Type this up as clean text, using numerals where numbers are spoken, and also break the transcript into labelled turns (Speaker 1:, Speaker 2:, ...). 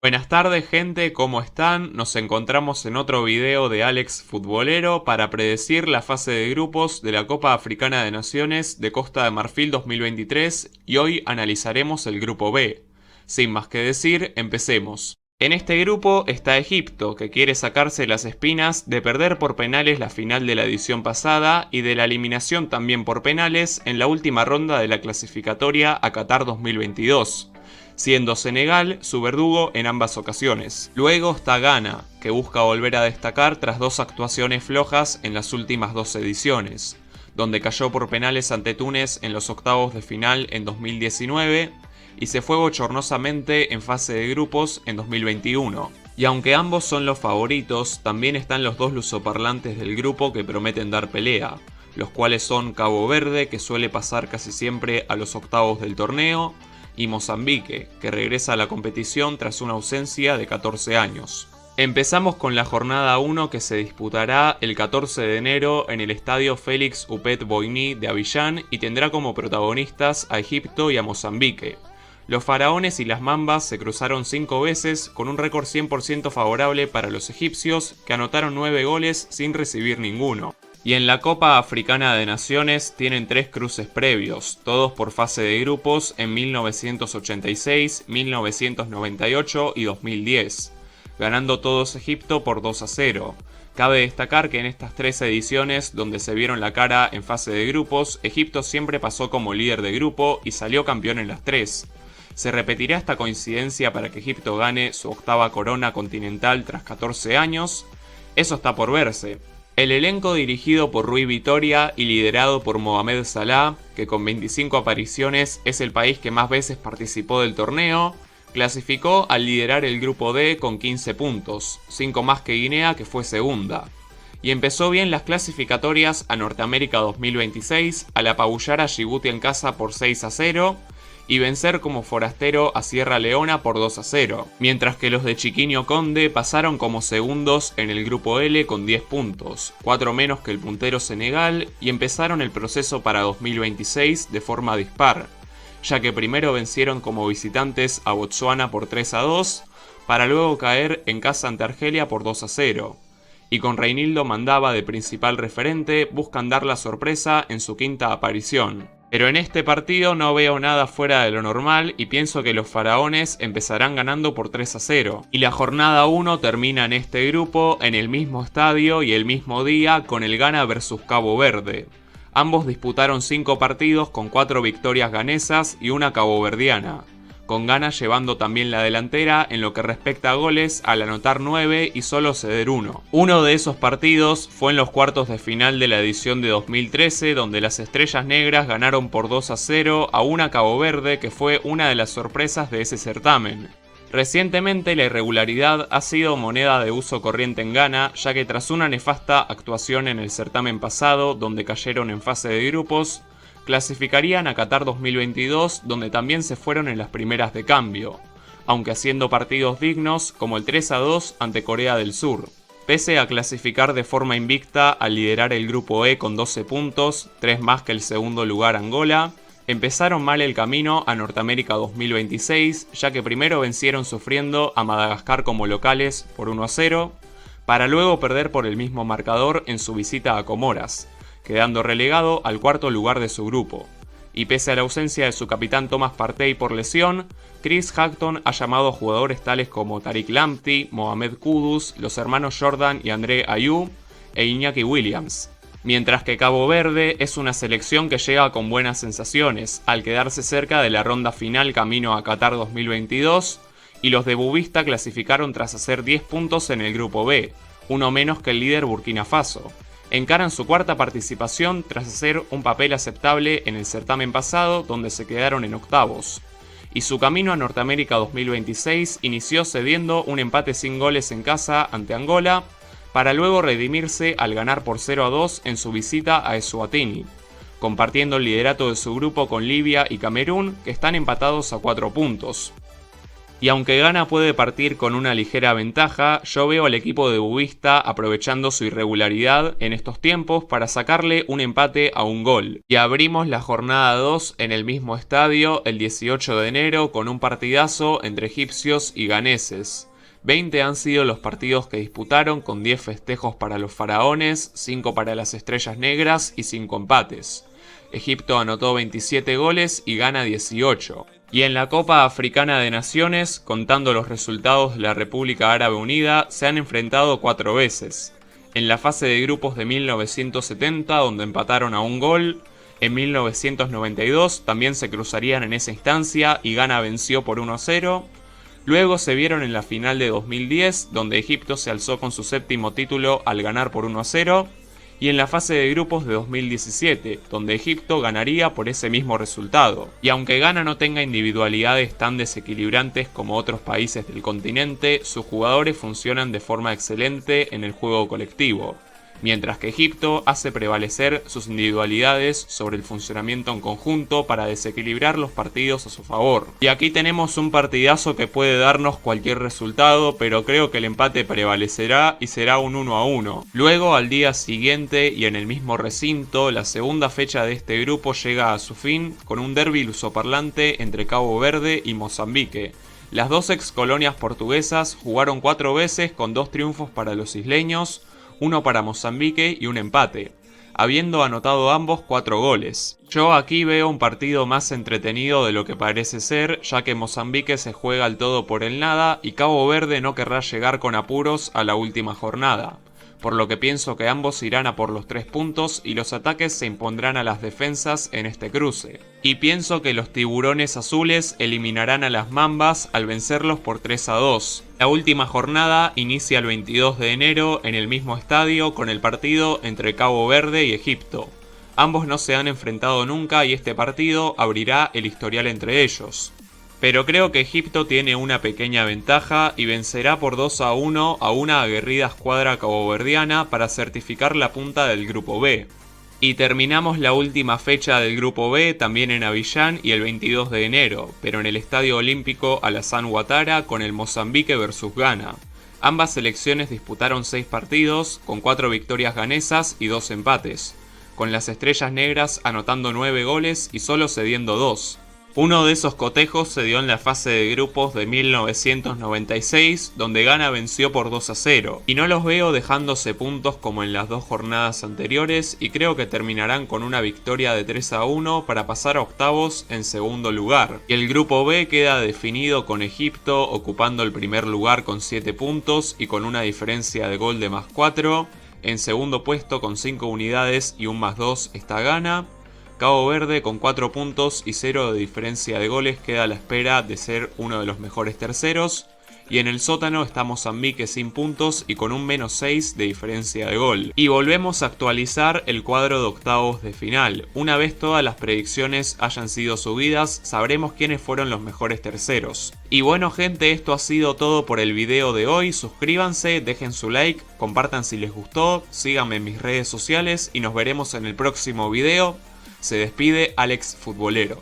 Speaker 1: Buenas tardes gente, ¿cómo están? Nos encontramos en otro video de Alex Futbolero para predecir la fase de grupos de la Copa Africana de Naciones de Costa de Marfil 2023 y hoy analizaremos el grupo B. Sin más que decir, empecemos. En este grupo está Egipto, que quiere sacarse las espinas de perder por penales la final de la edición pasada y de la eliminación también por penales en la última ronda de la clasificatoria a Qatar 2022. Siendo Senegal su verdugo en ambas ocasiones. Luego está Ghana, que busca volver a destacar tras dos actuaciones flojas en las últimas dos ediciones, donde cayó por penales ante Túnez en los octavos de final en 2019 y se fue bochornosamente en fase de grupos en 2021. Y aunque ambos son los favoritos, también están los dos lusoparlantes del grupo que prometen dar pelea, los cuales son Cabo Verde, que suele pasar casi siempre a los octavos del torneo, y Mozambique, que regresa a la competición tras una ausencia de 14 años. Empezamos con la jornada 1 que se disputará el 14 de enero en el estadio Félix Houphouët-Boigny de Abiyán y tendrá como protagonistas a Egipto y a Mozambique. Los faraones y las mambas se cruzaron 5 veces con un récord 100% favorable para los egipcios, que anotaron 9 goles sin recibir ninguno. Y en la Copa Africana de Naciones tienen 3 cruces previos, todos por fase de grupos en 1986, 1998 y 2010, ganando todos Egipto por 2-0. Cabe destacar que en estas 3 ediciones donde se vieron la cara en fase de grupos, Egipto siempre pasó como líder de grupo y salió campeón en las 3. ¿Se repetirá esta coincidencia para que Egipto gane su octava corona continental tras 14 años? Eso está por verse. El elenco dirigido por Rui Vitória y liderado por Mohamed Salah, que con 25 apariciones es el país que más veces participó del torneo, clasificó al liderar el grupo D con 15 puntos, 5 más que Guinea, que fue segunda. Y empezó bien las clasificatorias a Norteamérica 2026 al apabullar a Djibouti en casa por 6-0 y vencer como forastero a Sierra Leona por 2-0, mientras que los de Chiquinho Conde pasaron como segundos en el grupo L con 10 puntos, 4 menos que el puntero Senegal, y empezaron el proceso para 2026 de forma dispar, ya que primero vencieron como visitantes a Botsuana por 3-2, para luego caer en casa ante Argelia por 2-0. Y con Reinildo Mandava de principal referente buscan dar la sorpresa en su quinta aparición. Pero en este partido no veo nada fuera de lo normal y pienso que los faraones empezarán ganando por 3-0. Y la jornada 1 termina en este grupo, en el mismo estadio y el mismo día, con el Ghana vs Cabo Verde. Ambos disputaron 5 partidos con 4 victorias ganesas y una caboverdiana, con Ghana llevando también la delantera en lo que respecta a goles al anotar 9 y solo ceder 1. Uno de esos partidos fue en los cuartos de final de la edición de 2013, donde las Estrellas Negras ganaron por 2-0 a una Cabo Verde, que fue una de las sorpresas de ese certamen. Recientemente la irregularidad ha sido moneda de uso corriente en Ghana, ya que tras una nefasta actuación en el certamen pasado, donde cayeron en fase de grupos, clasificarían a Qatar 2022, donde también se fueron en las primeras de cambio, aunque haciendo partidos dignos como el 3-2 ante Corea del Sur. Pese a clasificar de forma invicta al liderar el grupo E con 12 puntos, 3 más que el segundo lugar Angola, empezaron mal el camino a Norteamérica 2026, ya que primero vencieron sufriendo a Madagascar como locales por 1-0, para luego perder por el mismo marcador en su visita a Comoras, quedando relegado al cuarto lugar de su grupo. Y pese a la ausencia de su capitán Thomas Partey por lesión, Chris Hughton ha llamado a jugadores tales como Tariq Lamptey, Mohamed Kudus, los hermanos Jordan y André Ayew e Iñaki Williams. Mientras que Cabo Verde es una selección que llega con buenas sensaciones, al quedarse cerca de la ronda final camino a Qatar 2022, y los de Bubista clasificaron tras hacer 10 puntos en el grupo B, uno menos que el líder Burkina Faso. Encaran su cuarta participación tras hacer un papel aceptable en el certamen pasado, donde se quedaron en octavos. Y su camino a Norteamérica 2026 inició cediendo un empate sin goles en casa ante Angola, para luego redimirse al ganar por 0-2 en su visita a Eswatini, compartiendo el liderato de su grupo con Libia y Camerún, que están empatados a 4 puntos. Y aunque Ghana puede partir con una ligera ventaja, yo veo al equipo de Bubista aprovechando su irregularidad en estos tiempos para sacarle un empate a un gol. Y abrimos la jornada 2 en el mismo estadio el 18 de enero con un partidazo entre egipcios y ganeses. 20 han sido los partidos que disputaron, con 10 festejos para los faraones, 5 para las estrellas negras y 5 empates. Egipto anotó 27 goles y Ghana 18. Y en la Copa Africana de Naciones, contando los resultados de la República Árabe Unida, se han enfrentado 4 veces. En la fase de grupos de 1970, donde empataron a un gol. En 1992 también se cruzarían en esa instancia y Ghana venció por 1-0. Luego se vieron en la final de 2010, donde Egipto se alzó con su séptimo título al ganar por 1-0. Y en la fase de grupos de 2017, donde Egipto ganaría por ese mismo resultado. Y aunque Ghana no tenga individualidades tan desequilibrantes como otros países del continente, sus jugadores funcionan de forma excelente en el juego colectivo, mientras que Egipto hace prevalecer sus individualidades sobre el funcionamiento en conjunto para desequilibrar los partidos a su favor. Y aquí tenemos un partidazo que puede darnos cualquier resultado, pero creo que el empate prevalecerá y será un 1-1. Luego, al día siguiente y en el mismo recinto, la segunda fecha de este grupo llega a su fin con un derbi lusoparlante entre Cabo Verde y Mozambique. Las dos ex colonias portuguesas jugaron 4 veces con 2 triunfos para los isleños, 1 para Mozambique y un empate, habiendo anotado ambos 4 goles. Yo aquí veo un partido más entretenido de lo que parece ser, ya que Mozambique se juega al todo por el nada y Cabo Verde no querrá llegar con apuros a la última jornada, por lo que pienso que ambos irán a por los 3 puntos y los ataques se impondrán a las defensas en este cruce. Y pienso que los tiburones azules eliminarán a las mambas al vencerlos por 3-2. La última jornada inicia el 22 de enero en el mismo estadio con el partido entre Cabo Verde y Egipto. Ambos no se han enfrentado nunca y este partido abrirá el historial entre ellos. Pero creo que Egipto tiene una pequeña ventaja y vencerá por 2-1 a una aguerrida escuadra caboverdiana para certificar la punta del grupo B. Y terminamos la última fecha del grupo B también en Abiyán y el 22 de enero, pero en el Estadio Olímpico Alassane Ouattara con el Mozambique vs Ghana. Ambas selecciones disputaron 6 partidos, con 4 victorias ganesas y 2 empates, con las estrellas negras anotando 9 goles y solo cediendo 2. Uno de esos cotejos se dio en la fase de grupos de 1996, donde Ghana venció por 2-0, y no los veo dejándose puntos como en las 2 jornadas anteriores, y creo que terminarán con una victoria de 3-1 para pasar a octavos en segundo lugar. Y el grupo B queda definido con Egipto ocupando el primer lugar con 7 puntos y con una diferencia de gol de +4, en segundo puesto con 5 unidades y un +2 está Ghana. Cabo Verde con 4 puntos y 0 de diferencia de goles queda a la espera de ser uno de los mejores terceros. Y en el sótano está Mozambique sin puntos y con un -6 de diferencia de gol. Y volvemos a actualizar el cuadro de octavos de final. Una vez todas las predicciones hayan sido subidas, sabremos quiénes fueron los mejores terceros. Y bueno gente, esto ha sido todo por el video de hoy. Suscríbanse, dejen su like, compartan si les gustó, síganme en mis redes sociales y nos veremos en el próximo video. Se despide Alex Futbolero.